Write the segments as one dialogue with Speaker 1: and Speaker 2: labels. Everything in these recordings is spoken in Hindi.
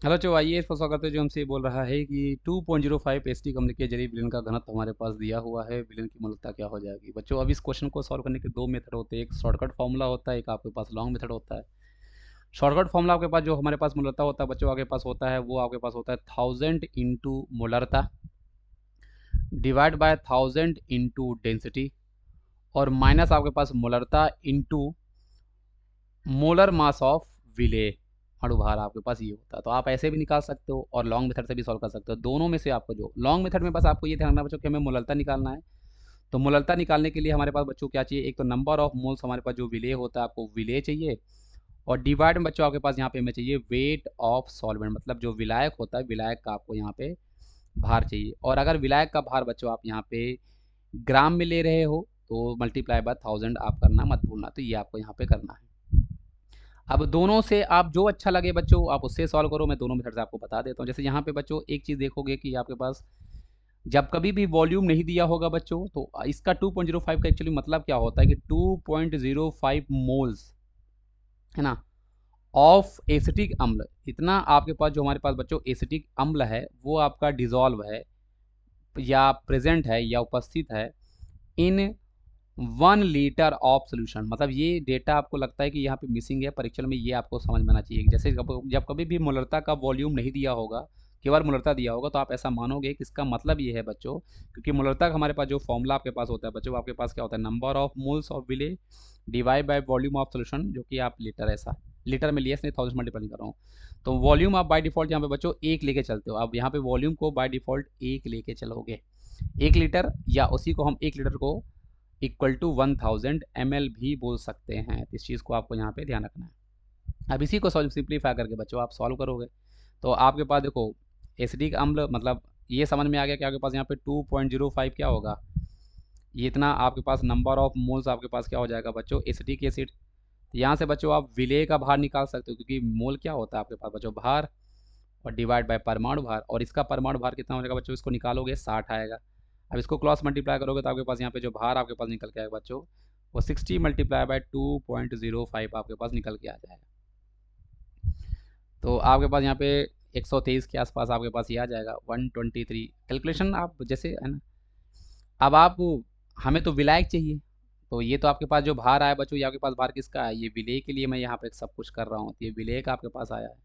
Speaker 1: हेलो चो, आइए इसको स्वागत है। जो हमसे ये बोल रहा है कि 2.05 एसटी कंपनी के जरिए विलन का घनत्व हमारे पास दिया हुआ है, विलन की मूलता क्या हो जाएगी। बच्चों, अब इस क्वेश्चन को सॉल्व करने के दो मेथड होते हैं, एक शॉर्टकट फॉर्मूला होता है, एक आपके पास लॉन्ग मेथड होता है। शॉर्टकट फॉर्मूला आपके पास जो हमारे पास मूलता होता है बच्चों आपके पास होता है, वो आपके पास होता है 1000 इंटू मोलरता डिवाइड बाय 1000 इंटू डेंसिटी और माइनस आपके पास मोलरता इंटू मोलर मास ऑफ विले अणुभार आपके पास ये होता है। तो आप ऐसे भी निकाल सकते हो और लॉन्ग मेथड से भी सॉल्व कर सकते हो। दोनों में से आपको जो लॉन्ग मेथड में बस आपको ये ध्यान रखना बच्चों कि हमें मोलरता निकालना है। तो मोलरता निकालने के लिए हमारे पास बच्चों क्या चाहिए, एक तो नंबर ऑफ मोल्स हमारे पास जो विले होता है आपको विले चाहिए, और डिवाइड में बच्चों आपके पास यहाँ पे हमें चाहिए वेट ऑफ सॉल्वेंट, मतलब जो विलायक होता है विलायक का आपको यहाँ पे भार चाहिए। और अगर विलायक का भार बच्चों आप यहाँ पे ग्राम में ले रहे हो तो मल्टीप्लाई बाय 1000 आप करना मत भूलना। तो ये आपको यहाँ पे करना है। अब दोनों से आप जो अच्छा लगे बच्चों आप उससे सॉल्व करो। मैं दोनों मेथड से आपको बता देता हूँ। जैसे यहाँ पे बच्चों एक चीज़ देखोगे कि आपके पास जब कभी भी वॉल्यूम नहीं दिया होगा बच्चों, तो इसका 2.05 का एक्चुअली मतलब क्या होता है कि 2.05 मोल्स है ना ऑफ एसिटिक अम्ल, इतना आपके पास जो हमारे पास बच्चों एसिटिक अम्ल है वो आपका डिजॉल्व है या प्रेजेंट है या उपस्थित है इन 1 लीटर ऑफ सोल्यूशन। मतलब ये डेटा आपको लगता है कि यहाँ पे मिसिंग है, परीक्षण में ये आपको समझ में आना चाहिए। जैसे जब कभी भी मोलरता का वॉल्यूम नहीं दिया होगा, केवल मोलरता दिया होगा, तो आप ऐसा मानोगे कि इसका मतलब ये है बच्चों, क्योंकि मोलरता का हमारे पास जो फॉर्मूला आपके पास होता है बच्चों, आपके पास क्या होता है, नंबर ऑफ मोल्स ऑफ विले divide by volume of solution, जो कि आप लीटर, ऐसा लीटर में लिया, इसलिए 1000 मल्टीप्लाई कर रहा हूँ। तो वॉल्यूम आप बाय डिफॉल्ट यहाँ पे बच्चों एक लेके चलते हो। आप यहाँ पे वॉल्यूम को बाय डिफॉल्ट एक लेके चलोगे, 1 लीटर, या उसी को हम 1 लीटर को इक्वल टू 1000 ml भी बोल सकते हैं। तो इस चीज़ को आपको यहाँ पे ध्यान रखना है। अब इसी को सिंप्लीफाई करके बच्चों आप सॉल्व करोगे तो आपके पास देखो एसिडिक अम्ल, मतलब ये समझ में आ गया कि आपके पास यहाँ पे 2.05 क्या होगा, ये इतना आपके पास नंबर ऑफ मोल्स आपके पास क्या हो जाएगा बच्चों एसिडिक एसिड। यहाँ से बच्चों आप विलेय का भार निकाल सकते हो, क्योंकि मोल क्या होता है आपके पास बच्चों भार, और डिवाइड बाय परमाणु भार, और इसका परमाणु भार कितना हो जाएगा बच्चों, इसको निकालोगे 60 आएगा। अब इसको क्रॉस मल्टीप्लाई करोगे तो आपके पास यहाँ पे जो भार आपके पास निकल के आएगा बच्चों, वो 60 मल्टीप्लाई बाय 2.05 आपके पास निकल के आ जाएगा। तो आपके पास यहाँ पे 123 के आसपास आपके पास ये आ जाएगा, 123 कैलकुलेशन आप जैसे है ना। अब आप हमें तो विलायक चाहिए, तो ये तो आपके पास जो भार आया बच्चों, ये आपके पास भार किसका है, ये विलेय के लिए मैं यहाँ पे सब कुछ कर रहा हूँ, तो ये विलेय का आपके पास आया है।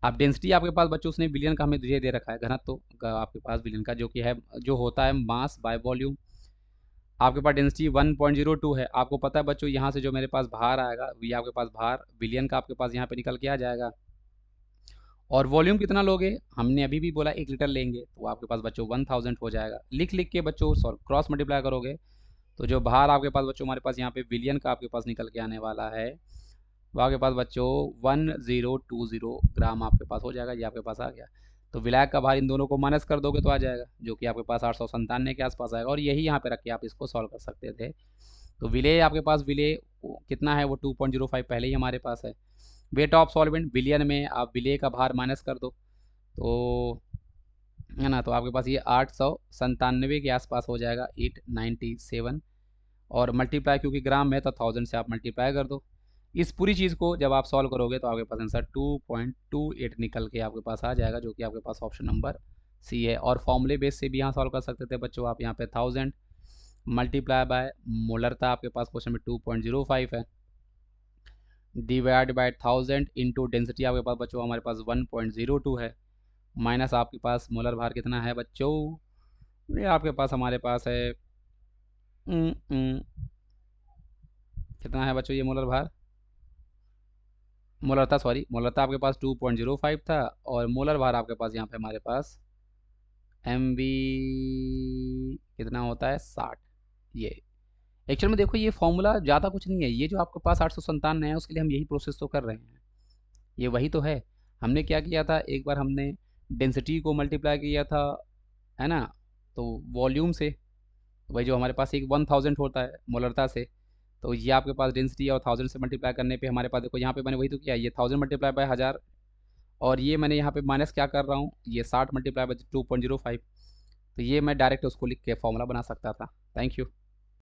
Speaker 1: अब डेंसिटी आपके पास बच्चों उसने विलियन का हमें दे रखा है, घनत्व तो आपके पास विलियन का जो कि है, जो होता है मास बाय वॉल्यूम। आपके पास डेंसिटी 1.02 है। आपको पता है बच्चों यहाँ से जो मेरे पास भार आएगा, ये आपके पास भार विलियन का आपके पास यहाँ पे निकल के आ जाएगा। और वॉल्यूम कितना लोगे, हमने अभी भी बोला 1 लीटर लेंगे, तो आपके पास बच्चों 1000 हो जाएगा। लिख लिख के बच्चों क्रॉस मल्टीप्लाई करोगे तो जो भार आपके पास बच्चों हमारे पास यहाँ पे विलियन का आपके पास निकल के आने वाला है, वो आपके पास बच्चों 1020 ग्राम आपके पास हो जाएगा। ये आपके पास आ गया। तो विलायक का भार इन दोनों को माइनस कर दोगे तो आ जाएगा, जो कि आपके पास 897 के आसपास आएगा, और यही यहाँ पे रख के आप इसको सॉल्व कर सकते थे। तो विलेय आपके पास विलेय कितना है, वो 2.05 पहले ही हमारे पास है। वेट ऑफ सॉल्वेंट विलियन में आप विलेय का भार माइनस कर दो तो है ना, तो आपके पास ये 897 के आसपास हो जाएगा, 897, और मल्टीप्लाई क्योंकि ग्राम में तो 1000 से आप मल्टीप्लाई कर दो। इस पूरी चीज़ को जब आप सॉल्व करोगे तो आपके पास आंसर 2.28 निकल के आपके पास आ जाएगा, जो कि आपके पास ऑप्शन नंबर सी है। और फॉर्मूले बेस से भी यहाँ सॉल्व कर सकते थे बच्चों आप। यहाँ पे 1000 मल्टीप्लाई बाय मोलरता आपके पास क्वेश्चन में 2.05 है, डिवाइड बाय 1000 इंटू डेंसिटी आपके पास बच्चों हमारे पास 1.02 है, माइनस आपके पास मोलर भार कितना है बच्चों, ये आपके पास हमारे पास है कितना है बच्चों, ये मोलर भार, मोलरता सॉरी मोलरता आपके पास 2.05 था, और मोलर भार आपके पास यहाँ पे हमारे पास MV कितना होता है 60। ये एक्चुअल में देखो ये फॉर्मूला ज़्यादा कुछ नहीं है, ये जो आपके पास 897 है उसके लिए हम यही प्रोसेस तो कर रहे हैं, ये वही तो है। हमने क्या किया था, एक बार हमने डेंसिटी को मल्टीप्लाई किया था है ना, तो वॉल्यूम से, वही जो हमारे पास एक 1000 होता है मोलरता से, तो ये आपके पास डेंसिटी और 1000 से मल्टीप्लाई करने पे हमारे पास देखो यहाँ पे मैंने वही तो किया, ये 1000 मल्टीप्लाई बाय 1000, और ये मैंने यहाँ पे माइनस क्या कर रहा हूँ, ये 60 मल्टीप्लाई बाय 2.05। तो ये मैं डायरेक्ट उसको लिख के फॉर्मूला बना सकता था। Thank you.